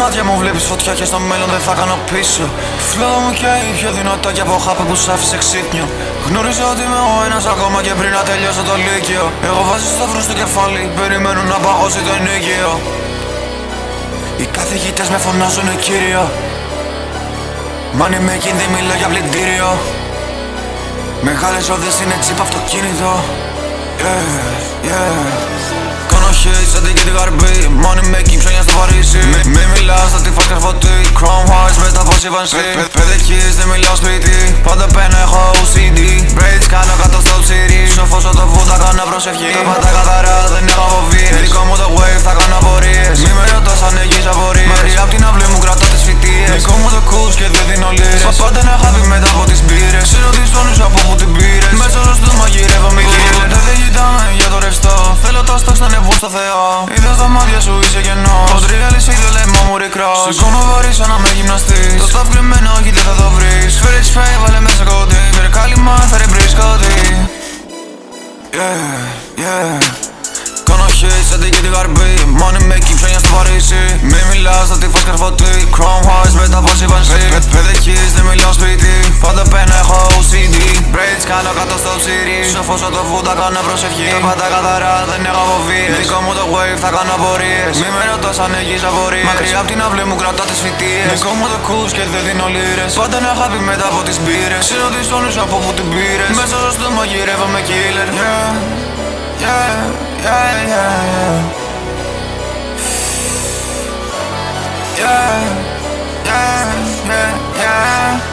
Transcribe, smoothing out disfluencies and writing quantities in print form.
μάτια μου βλέπεις φωτιά και στο μέλλον δεν θα κάνω πίσω. Φλόγω μου καίει πιο δυνατά κι από χάπη που σ' άφησε ξύπνιο. Γνώριζα ότι είμαι ο ένας ακόμα και πριν να τελειώσω το λύκειο. Εγώ βάζω σταυρού στο κεφάλι, περιμένουν να παγώσει το ενίκαιο. Οι καθηγητές με φωνάζουνε κύριο. Money making δεν μιλάω για πλυντήριο. Μεγάλες όδες είναι τσίπ αυτοκίνητο. Yeah, yeah. Κάνω hate σαν την Κίτη Γαρμπή. Money making ψώνια στο Παρίσι. Μη μιλάς θα τη φας καρφωτή. Chrome hearts μετά από σύμβανση. Παιδεκείς δεν μιλάω σπίτι. Πάντα πένα έχω OCD. Braids κάνω κάτω στο ψήρι. Σοφός το βούτα κάνω προσευχή. Τα πάντα καθαρά δεν έχω φοβίες. Δικό μου το wave θα κάνω απορίες. Μη με ρωτάς αν έχεις απορίες. Μακριά απ' την αυλή μου κρατώ τις φοιτίες. Δικό μου το cool και δεν δίνω λίρες. Πάντα να χάπη μετά από τις μπύρες. Ξέρω τις τόνους από που την πήρες. Μέσα στο μαγειρεύω μιλίες. Ποτέ δεν κοιτάμε για το ρευστό. Θέλω τα στόξ να ανεβούν στο Θεό. Είδα στα μάτια σου είσαι κενός. Το τρίγαλις ίδιο λαιμό μου ρικρός. Σηκώνω βαρύ σαν να με γυμναστείς. Το σταφ κρυμμένο όχι δεν θα το βρεις. Φέρε τις φέι βάλε μέσα κοντή. Φέρε κάλυμα φέρε μπρισκότη. Yeah, yeah. Κάνω hate σαν την Κίτη Γαρμπή. Money making ψώνια στο Παρίσι. Μη μιλάς θα τη φας καρφωτή. Chrome hearts μετά από σύμβανση. Παιδεκείς δεν μιλάω σπίτι. Πάντα πένα έχω OCD. Braids κάνω κάτω στο ψήρι. Σοφός το βούτα κάνω προσευχή. Τα πάντα καθαρά δεν έχω φοβίες. Δικό μου το wave θα κάνω απορίες. Μη με ρωτάς αν έχεις απορίες. Μακριά απ' την αυλή μου κρατώ τις φοιτίες. Δικό μου το cool και δεν δίνω λίρες. Πάντα να χάπη μετά από τις μπύρες. Ξέρω τις τόνους από που την πήρες. Μέσα στο μαγειρεύω με killer. Yeah, yeah, yeah, yeah. Yeah, yeah, yeah, yeah.